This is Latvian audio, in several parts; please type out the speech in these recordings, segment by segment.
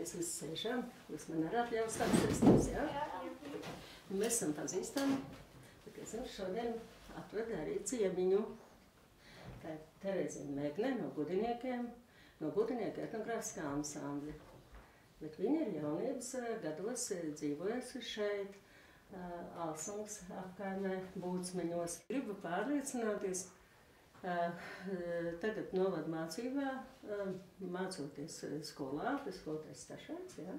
mēs visi sēžam, jūs man arī atļaus apsēsties, jā? Mēs esam pazīstami, bet es šodien atvedu arī ciemiņu. Tā ir Terēzija Megne no Gudinieku etnogrāfiskā ansambļa. Bet viņa ir jaunības gados dzīvojusi šeit, Alsungas apkaimē, Būtsmeņos. Gribu pārliecināties, tagad novada mācībā, mācoties skolā, skolotais stažēts, ja?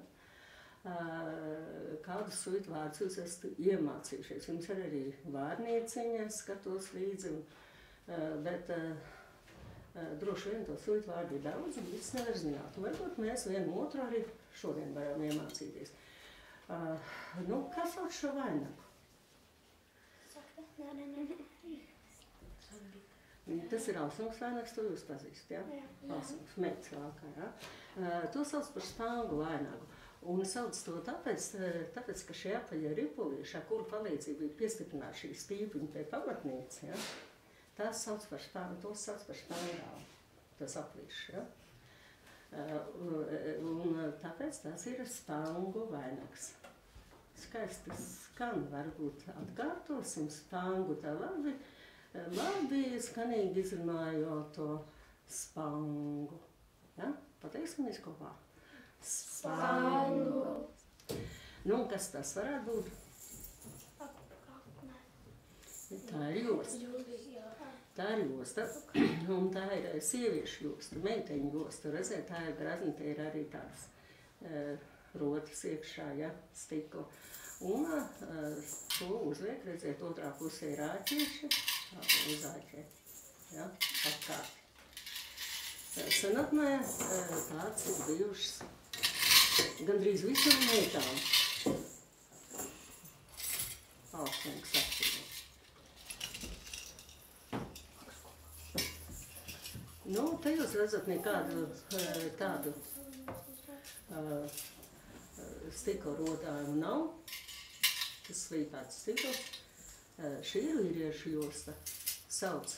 Kādus suitu vārdus jūs esat iemācījušies. Jums ir arī vārnieciņa, skatos līdzi, bet droši vien to suitu vārdu ir daudz, un viss nevar zināt. Varbūt mēs vienu otru arī šodien varam iemācīties. Kā sauc šo vainagu? Tas ir Alsungas vainags, to jūs pazīstat, jā? Alsungas meits vēlkā, jā? To sauc par spangu vainagu. Un sauc to tāpēc, ka šie apaļie ripulīši, ar kuru palīdzību ir piestiprināt šī stīpiņa pie pamatnīca, ja? Tos sauc par spangālu, tos aplīšus, ja? Un tāpēc tas ir spangu vainags. Skaisti skan, varbūt atkārtosim spangu tā labi skanīgi izrunājot to spangu. Ja? Pateiksim kopā. Spangu. Un kas tas varētu būt? Tā ir josta. Tā ir josta, un tā ir sieviešu josta, meiteņu josta. Redziet, tā ir grazni, te ir arī tādas rotas iekšā, ja, stikla. Un to uzliek, redziet, otrā pusē ir āķīši, uzāķē, ja, apkārt. Senatnē tāds ir bijušas gandrīz visam meitām. Alsungas apsidē. Te jūs redzat nekādu tādu stikla rodājumu nav. Tas slīpēts stikls. Šī ir vīriešu josta. Sauc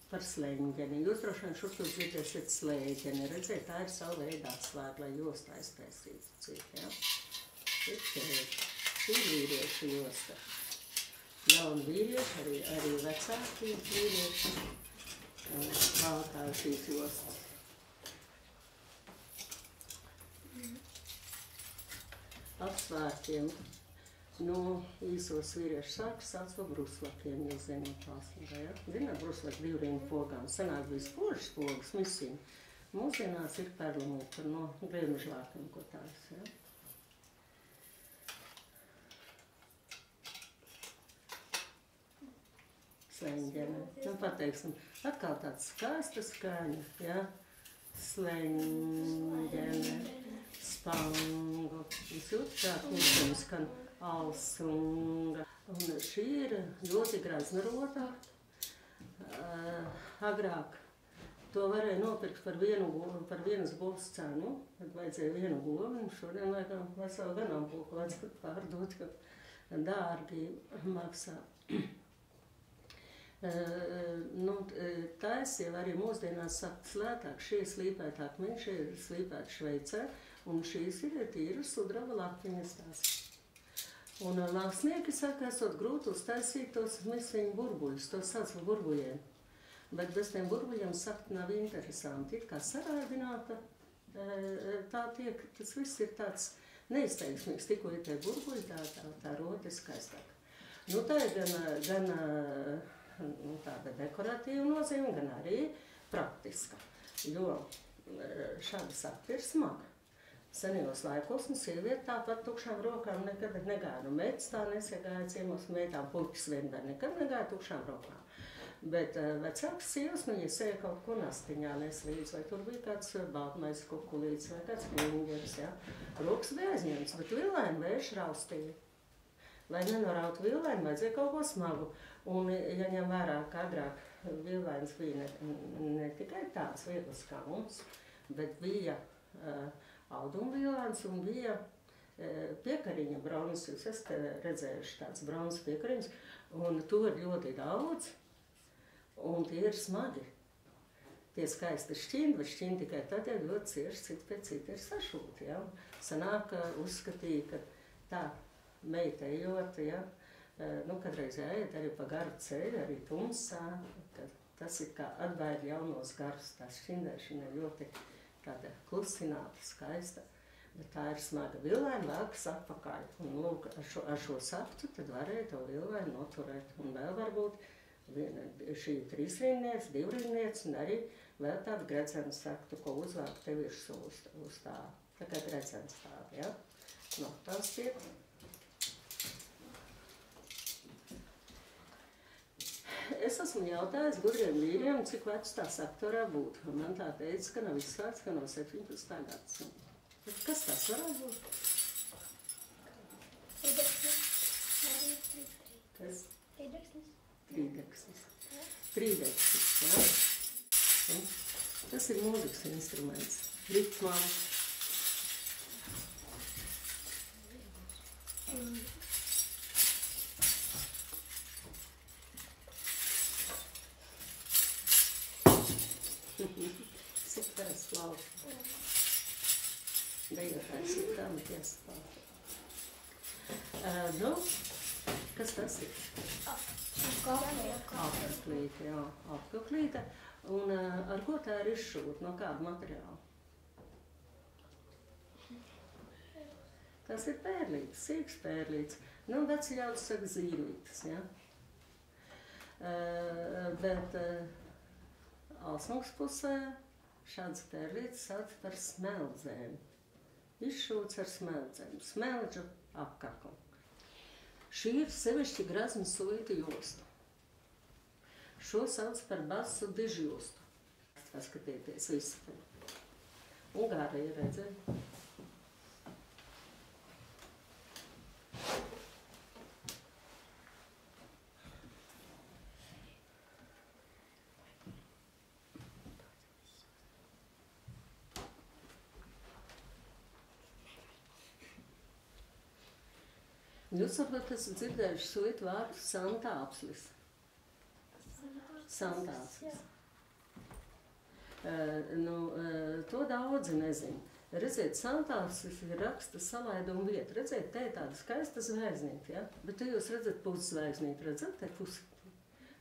par sleņģeni. Jūs droši vien šur dzirdēsiet slēģeni. Redziet, tā ir savu veidā slēga, lai josta aiztaisītu cik, ja? Šī ir vīriešu josta. Jauni vīrieši, arī vecāki vīrieši. Valkā šīs jostas. Apsvērtiem īsos vīriešu sākas sauc par bruslakiem, jūs zināt Alsungā, ja? Zināt, bruslaki divriņu pogām. Senāk bija spožas pogas, misiņi. Mūsdienās ir perlamūka no griežvākiem, ko tās, ja? Sleņģene. Pateiksim, atkal tāds skaista skaņa, ja? Sleņģene, spangu. Jūs jūtat, kā klusumi skan Alsunga. Un šī ir ļoti grazna rota. Agrāk to varēja nopirkt par vienas govs cenu, tad vajadzēja vienu govi, un šodien laikam veselu ganāmpulku vajadzētu pārdot, jo dārgi maksā. Tais jau arī mūsdienās saktas lētāk. Šie ir slīpēti akmeņi, šie ir slīpēti Šveicē, un šīs ir tīras sudraba laktiņas tās. Un mākslinieki saka, esot grūti uztaisīt tos misiņu burbuļus, tos sauc par burbuļiem. Bet bez tiem burbuļiem sakta nav interesanti. Ir kā sarādināta, tā tiek, tas viss ir tāds neizteiksmīgs, tikko ir tie burbuļi, tā rota ir skaistāka. Tā ir gan tāda dekoratīva nozīme, gan arī praktiska, jo šāda sakta ir smaga. Senajos laikos sieviete tāpat tukšām rokām nekad negāja. Meits tā nesagāja ciemos, meitām puķis vienmēr nekad negāja tukšām rokām. Bet vecāks sievas, ja sēja kaut ko nastiņā nes līdz, vai tur bija kāds baltmais kukulīts, vai kāds klingeris, ja. Rokas bija aizņemts, bet villaini vērš raustīja. Lai nenorautu villaini, vajadzēja kaut ko smagu. Un, ja ņem vērā, ka agrāk villainis bija ne tikai tāds viegls kā mums, bet bija audumvillains un bija piekariņa bronzas. Jūs esat redzējuši tāds bronzas piekariņas, un to ir ļoti daudz, un tie ir smagi. tie skaisti šķindi, bet šķindi tikai tad, ja ļoti cieši cits pēc cita ir sašūti, ja. Sanāk, uzskatīja, ka tā meita ejot, ja, nu, kadreiz jāiet arī pa garu ceļu, arī tumsā, kad tas ir kā atbaida jaunos garus, tā šķindēšana ir ļoti tāda klusināta, skaista, bet tā ir smaga. Villaini velkas atpakaļ, un lūk, ar šo saktu tad varēja to villaini noturēt, un vēl varbūt šī 3-rindniece, 2-rindniece, un arī vēl tādu gredzenu saktu, ko uzvāk te virsū uz tā kā gredzens tāda, ja? No, tās tiek. Es esmu jautājis gudriem vīriem, cik vecs tā sakta varētu būt. Un man tā teica, ka nav izslēgts, ka no 17. gadsimta. Kas tas varētu būt? Kas? Trīdeksnis. Trīdeksnis, jā. Un tas ir mūzikas instruments. Ritmām. Sitās flauta. Dejotājs ir tam tiesflauta. Nu, kas tas ir? Apkaklīte, jā, apkaklīte. Un ar ko tā ir izšūta? No kāda materiāla? Tas ir pērlītes, sīks pērlītes. Nu, veci ļaudis saka zīlītes, ja? Bet Alsnūks pusē šādas pērlītes sauc par smeldzēm. Izšūts ar smeldzēm, smeldžu apkaklu. Šī ir sevišķi grazna sulīta josta. Šo sauc par basu dižjostu. Paskatieties visu. Ungārija redzēt. Jūs saprotat, esat dzirdējuši sulītu vārdu santāpslis. Santāpslis. To daudzi nezin. Redziet, santāpslis ir raksta salaiduma vieta. Redziet, te ir tāda skaista zvēznīte, ja? Bet te jūs redzat puszvēznīti, redzat, te pusi.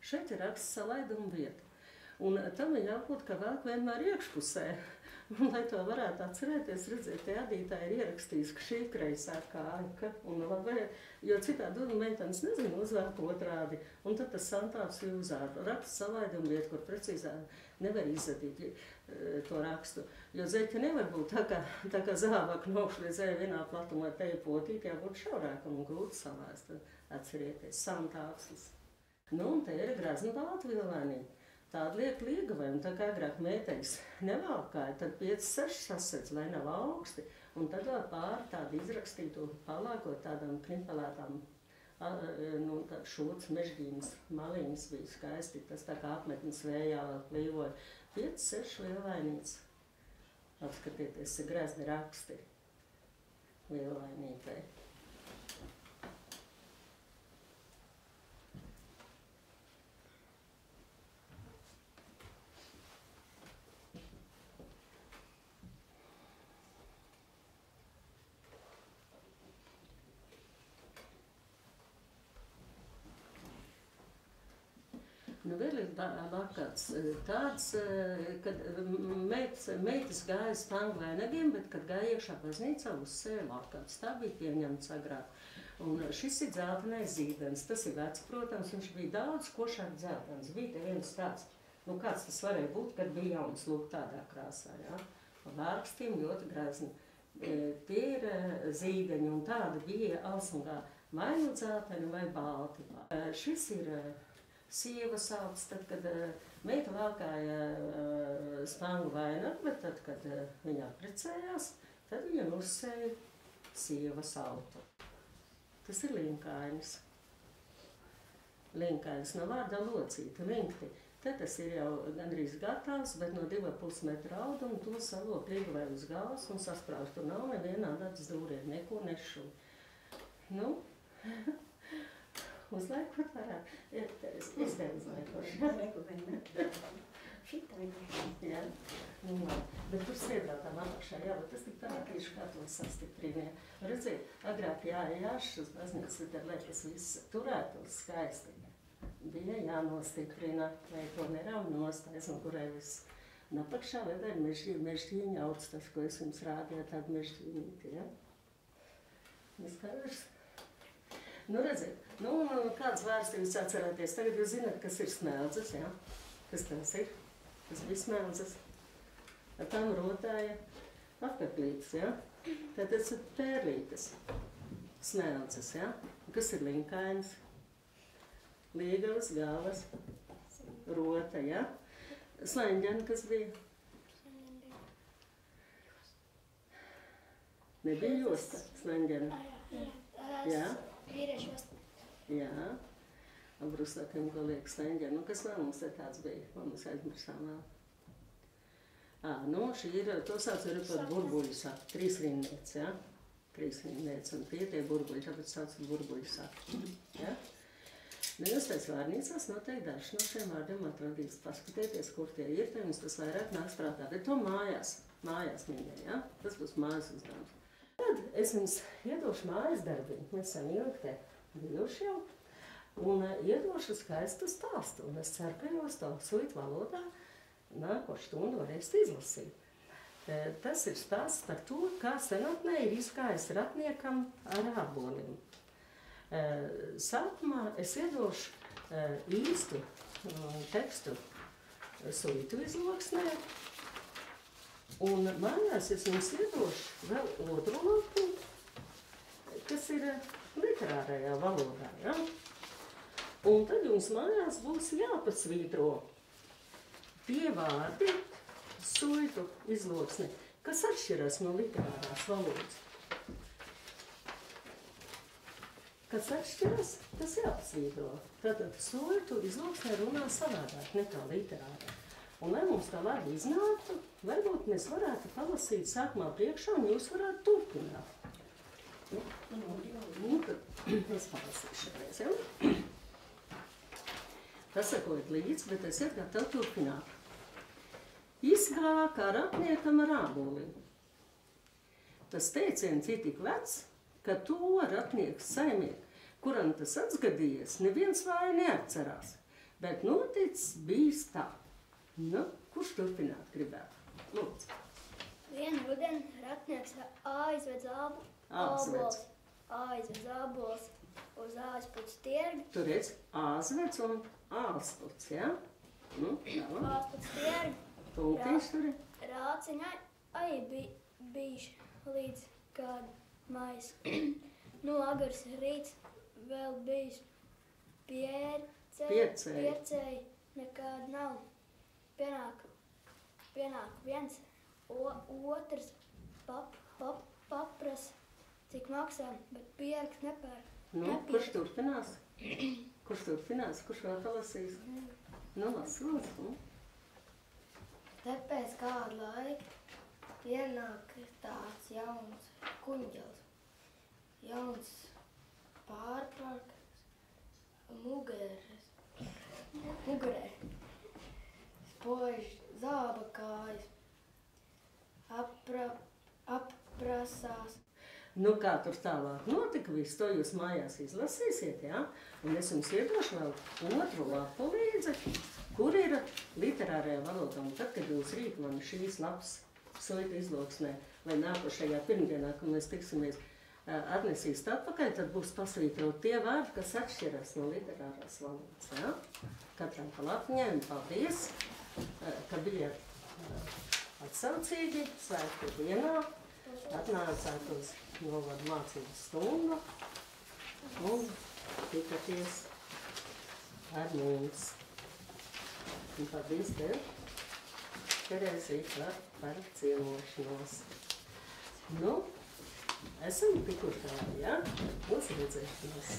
Šeit ir raksta salaiduma vieta. Un tam ir jābūt, ka vēl vienmēr iekšpusē. Un, lai to varētu atcerēties, redzēt, te adītāji ir ierakstījis, ka šī kreisā kāja, un labi, jo citādi meitenes nezinu, uzvēk otrādi, un tad tas santāpslis uzāra. Raksts salaidumu vietu, kur precīzāk nevar izadīt to rakstu, jo zeķi nevar būt tā kā zāvaka nokšļa zēja vienā platumā, te ir potīt, jābūt šaurākam un grūti salāst, atcerieties, santāpslis. Nu, un te ir grazna balta villainīte. Tāda liek līgavai, un tā kā agrāk meiteņas nevalkāja, tad 5-6 sasedz, lai nav augsti, un tad vēl pāri tādu izrakstītu palākot tādām krimpelētām, nu, šūts, mežģīnas maliņas bija skaisti, tas tā kā apmetnes vējā vēl plīvoja. 5-6 villainītes. Apskatieties, ir grezni raksti villainītei. Nu, vēl ir lakats tāds, kad meitas gāja spangu vainagiem, bet, kad gāja iekšā baznīcā, uzsēja lakats. Tā bija pieņemts agrāk. Un šis ir dzeltenais zīdens. Tas ir vecs, protams, viņš bija daudz košāk dzeltens. Bija te viens tāds, nu kāds tas varēja būt, kad bija jauns, lūk, tādā krāsā, jā. Vārkstiem ļoti grazni. Tie ir zīdeņi, un tādi bija Alsungā vai nu dzelteni vai balti. Šis ir sieva sauc, tad, kad meita valkāja spangu vainagu, bet tad, kad viņa apprecējās, tad viņa uzsēja sieva sautu. Tas ir linkainis. Linkainis no vārda locīta, linkti. Te tas ir jau gandrīz gatavs, bet no 2,5 metra audumu to salot līgavai uz galvas un sasprāst. Tur nav nevienā dadas dūriem, neko nešu. Nu, uzlaikot varētu. Es tev uzlaikošu. šitā viņa. Jā, nu labi. Bet tur sēdātām apakšā, jā, bet tas tik tā tieši kā to sastiprina. Redziet, agrāk jāš uz baznīcu, lai tas viss turētos skaisti. Bija jānostiprina, lai to nerauj nost, aizm kurai viss. Un apakšā vēl ir mežģīņa augs, tas, ko es jums rādīju, tāda mežģīņīti, ja? Neskaidrs? Nu, redziet, nu, kāds vārds jūs atcerēties? Tagad jūs zināt, kas ir smeldzes, ja? Kas tas ir? Tas bija smeldzes. Ar tām rotāja apaklītes, ja? Tad tas ir pērlītes, smeldzes, ja? Kas ir linkainas? Līgavas, galvas, rota, ja? Slaņģena, kas bija? Nebija josta, slaņģena? Jā? Vīriešu josta. Jā. Brustakam, ko liek slaņģena. Nu, kas vēl mums te tāds bija? Mums aizmirsām vēl. Nu, šī ir, to sauc ir par burbuļu saku. 3 rindniec, ja? 3 rindniec, un tie burbuļi, tāpēc sauc burbuļu saku. Ja? Nu, jūs pēc vārnīcās noteikti dažs no šiem vārdiem atradīs. Paskatieties, kur tie ir, te jums tas vairāk nāks prātā. Bet to mājās mīļie, ja? Tas būs mājas uzdevums. Tad es jums iedošu mājas darbiņu. Mēs esam ilgi te bijuši jau. Un iedošu skaistu stāstu. Un es ceru, ka jūs to suitu valodā nākošu stundu varēsiet izlasīt. Tas ir stāsts par to, kā senatnē ir izgājis ratniekam ar ābolim. Sākumā es iedošu īstu tekstu suitu izloksnē, un mājās es jums iedošu vēl otru lapu, kas ir literārajā valodā. Ja? Un tad jums mājās būs jāpasvītro tie vārdi suitu izloksnē, kas atšķiras no literārās valodas. Kas atšķiras, tas jāpasvītro. Tātad suitu izloksnē runā savādāk nekā literārā. Un, lai mums tā labi iznāktu, varbūt mēs varētu palasīt sākumā priekšā, un jūs varētu turpināt. Nu, tad es palasīšu reiz, ja? Pasakojiet līdzi, bet esiet gatavi turpināt. Izgāja kā ratniekam ar ābolim. Tas teiciens ir tik vecs, ka to ratnieks saimnieks, kuram tas atgadījies, neviens vairs neatcerās. Bet noticis bijis tā. Nu, kurš turpināt gribētu? Lūdzu. Vienu rudeni ratnieks aizved ābols uz āzputs tirgu. Tur redz āzveds un āzputs, ja? Nu, tālāk. Āzputs tirgu. Punktīši tur ir. Rāciņai arī bijuši līdz kādu mājas. Nu, agars rīts vēl bijis piercēji nekāda nav. Pienāk viens, otrs papras, cik maksā, bet pierks nepērk. Nu, kurš turpinās? Kurš turpinās? Kurš vēl palasīs? Nu, lūdzu. Te pēc kādu laiku pienāk tāds jauns kuņģels. Jauns pārparkas mugurē. Spož zāba kājas. Aprasās. Nu, kā tur tālāk notika, visu to jūs mājās izlasīsiet, ja? Un es jums iedošu vēl otru lapu līdzi, kur ir literārajā valodā. Un tad, kad jūs rīt man šīs lapas suitu izloksnē, vai nākošajā pirmdienā, kad mēs tiksimies, atnesīst atpakaļ, tad būs pasvītrot tie vārdi, kas atšķiras no literārās valodas, ja? Katram pa lapiņai, un paldies, ka bijat atsaucīgi, svētku dienā, atnācāt uz novadu mācību stundu un tikaties ar mums. Un paldies tev, Terezija, par ciemošanos. Nu, esam tikuši tādi, ja? Uz redzēšanos.